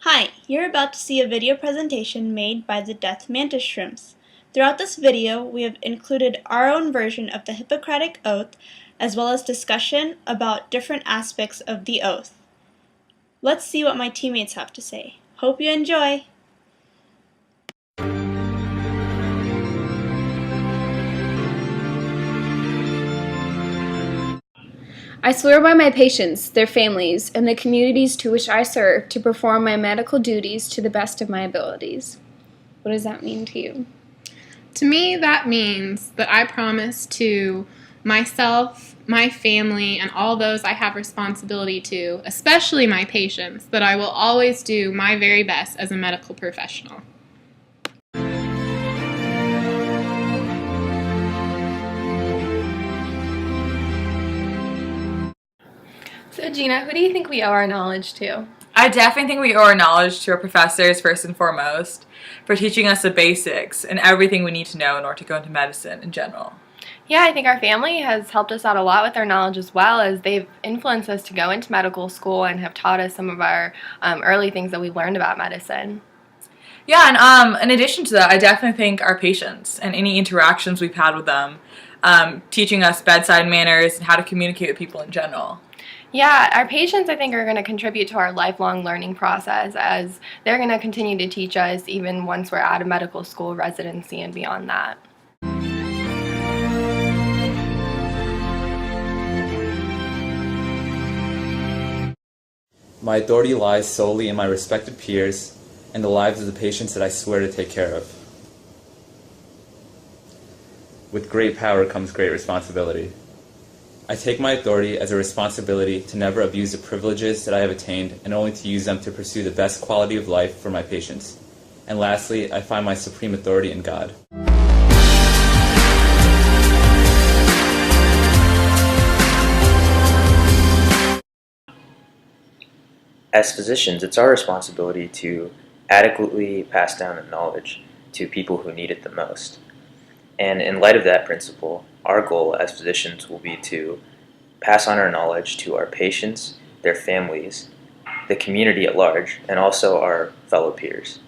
Hi, you're about to see a video presentation made by the death mantis shrimps. Throughout this video, we have included our own version of the Hippocratic Oath, as well as discussion about different aspects of the oath. Let's see what my teammates have to say. Hope you enjoy! I swear by my patients, their families, and the communities to which I serve to perform my medical duties to the best of my abilities. What does that mean to you? To me, that means that I promise to myself, my family, and all those I have responsibility to, especially my patients, that I will always do my very best as a medical professional. So Gina, who do you think we owe our knowledge to? I definitely think we owe our knowledge to our professors first and foremost for teaching us the basics and everything we need to know in order to go into medicine in general. Yeah, I think our family has helped us out a lot with their knowledge as well, as they've influenced us to go into medical school and have taught us some of our early things that we learned about medicine. Yeah, and in addition to that, I definitely think our patients and any interactions we've had with them, teaching us bedside manners and how to communicate with people in general. Yeah, our patients, I think, are going to contribute to our lifelong learning process, as they're going to continue to teach us even once we're out of medical school, residency, and beyond that. My authority lies solely in my respected peers and the lives of the patients that I swear to take care of. With great power comes great responsibility. I take my authority as a responsibility to never abuse the privileges that I have attained and only to use them to pursue the best quality of life for my patients. And lastly, I find my supreme authority in God. As physicians, it's our responsibility to adequately pass down the knowledge to people who need it the most. And in light of that principle, our goal as physicians will be to pass on our knowledge to our patients, their families, the community at large, and also our fellow peers.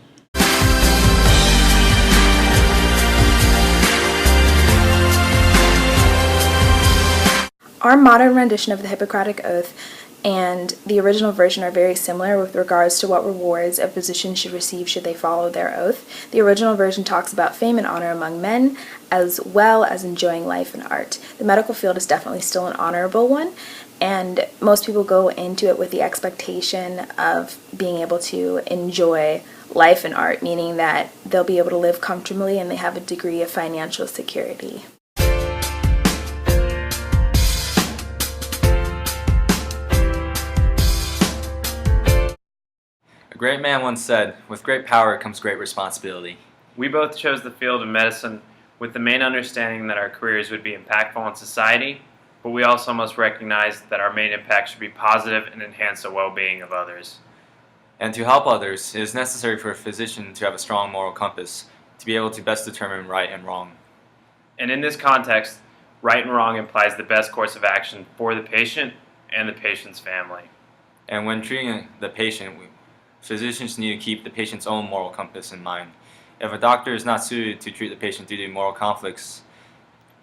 Our modern rendition of the Hippocratic Oath and the original version are very similar with regards to what rewards a physician should receive should they follow their oath. The original version talks about fame and honor among men, as well as enjoying life and art. The medical field is definitely still an honorable one, and most people go into it with the expectation of being able to enjoy life and art, meaning that they'll be able to live comfortably and they have a degree of financial security. A great man once said, "With great power comes great responsibility." We both chose the field of medicine with the main understanding that our careers would be impactful on society, but we also must recognize that our main impact should be positive and enhance the well-being of others. And to help others, it is necessary for a physician to have a strong moral compass to be able to best determine right and wrong. And in this context, right and wrong implies the best course of action for the patient and the patient's family. And when treating the patient, physicians need to keep the patient's own moral compass in mind. If a doctor is not suited to treat the patient due to moral conflicts,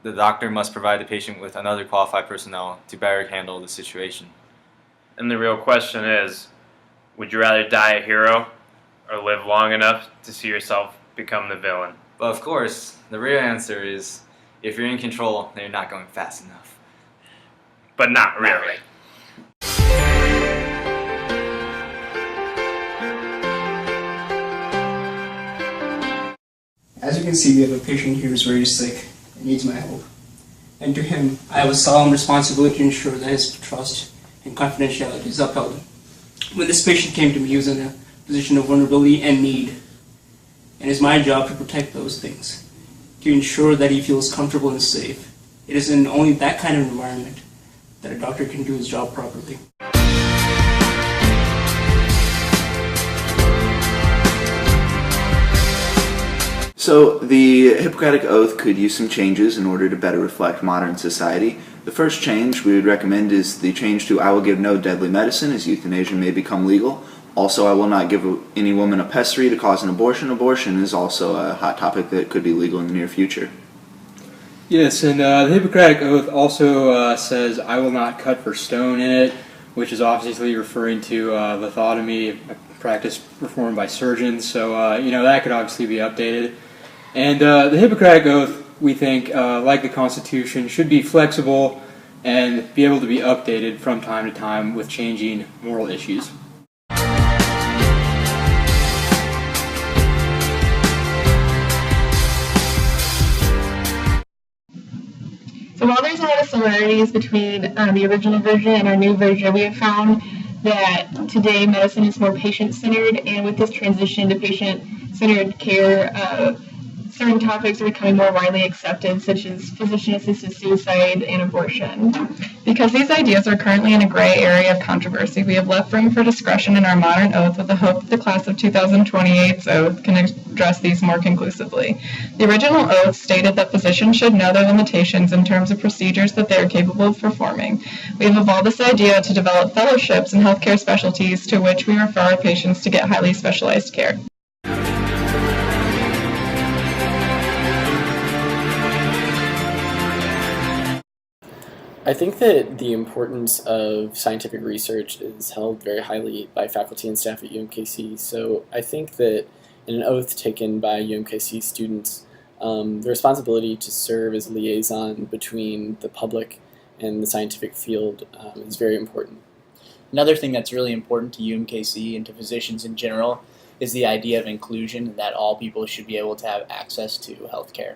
the doctor must provide the patient with another qualified personnel to better handle the situation. And the real question is, would you rather die a hero or live long enough to see yourself become the villain? But of course, the real answer is, if you're in control, then you're not going fast enough. But not really. As you can see, we have a patient here who's very sick and needs my help. And to him, I have a solemn responsibility to ensure that his trust and confidentiality is upheld. When this patient came to me, he was in a position of vulnerability and need. And it's my job to protect those things, to ensure that he feels comfortable and safe. It is in only that kind of environment that a doctor can do his job properly. So the Hippocratic Oath could use some changes in order to better reflect modern society. The first change we would recommend is the change to "I will give no deadly medicine," as euthanasia may become legal. Also, I will not give any woman a pessary to cause an abortion. Abortion is also a hot topic that could be legal in the near future. Yes, and the Hippocratic Oath also says, "I will not cut for stone" in it, which is obviously referring to lithotomy, a practice performed by surgeons. So, that could obviously be updated. And the Hippocratic Oath, we think, like the Constitution, should be flexible and be able to be updated from time to time with changing moral issues. So while there's a lot of similarities between the original version and our new version, we have found that today medicine is more patient-centered, and with this transition to patient-centered care, certain topics are becoming more widely accepted, such as physician-assisted suicide and abortion. Because these ideas are currently in a gray area of controversy, we have left room for discretion in our modern oath with the hope that the class of 2028's oath can address these more conclusively. The original oath stated that physicians should know their limitations in terms of procedures that they are capable of performing. We have evolved this idea to develop fellowships in healthcare specialties to which we refer our patients to get highly specialized care. I think that the importance of scientific research is held very highly by faculty and staff at UMKC, so I think that in an oath taken by UMKC students, the responsibility to serve as a liaison between the public and the scientific field is very important. Another thing that's really important to UMKC and to physicians in general is the idea of inclusion, that all people should be able to have access to healthcare.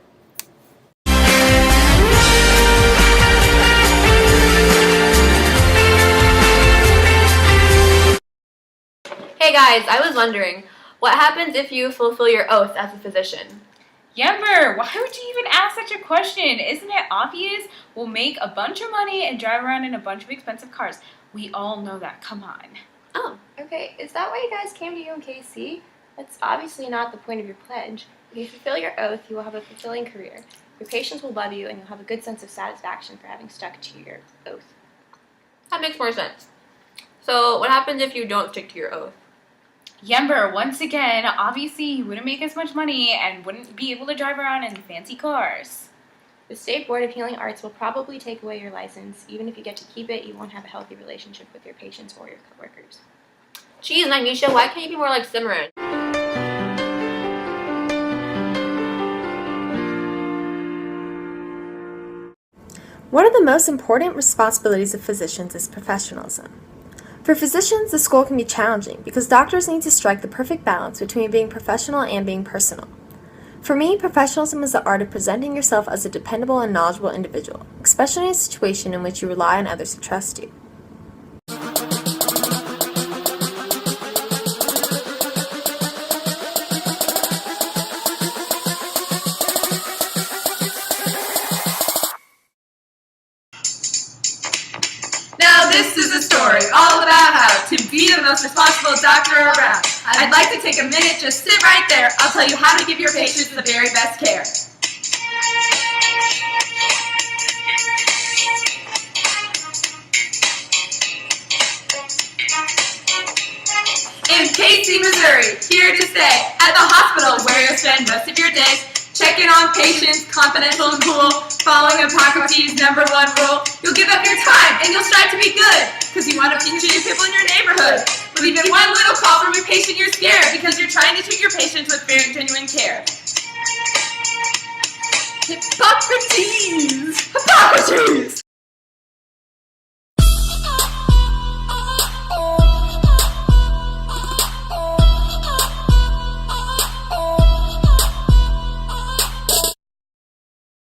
Hey guys, I was wondering, what happens if you fulfill your oath as a physician? Yember, why would you even ask such a question? Isn't it obvious? We'll make a bunch of money and drive around in a bunch of expensive cars. We all know that, come on. Oh, okay. Is that why you guys came to UMKC? That's obviously not the point of your pledge. If you fulfill your oath, you will have a fulfilling career. Your patients will love you, and you'll have a good sense of satisfaction for having stuck to your oath. That makes more sense. So, what happens if you don't stick to your oath? Yember, once again, obviously you wouldn't make as much money and wouldn't be able to drive around in fancy cars. The State Board of Healing Arts will probably take away your license. Even if you get to keep it, you won't have a healthy relationship with your patients or your coworkers. Geez, Nisha, why can't you be more like Simran? One of the most important responsibilities of physicians is professionalism. For physicians, the school can be challenging because doctors need to strike the perfect balance between being professional and being personal. For me, professionalism is the art of presenting yourself as a dependable and knowledgeable individual, especially in a situation in which you rely on others to trust you. Now this is a story all about how to be the most responsible doctor around. I'd like to take a minute, just sit right there. I'll tell you how to give your patients the very best care. In Casey, Missouri, here to stay at the hospital where you'll spend most of your days. Checking on patients, confidential and cool, following Hippocratic #1 rule. You'll give up your time and you'll strive to be good because you want to treat your people in your neighborhood. With even one little call from your patient, you're scared because you're trying to treat your patients with very genuine care. Hippocrates! Hippocrates!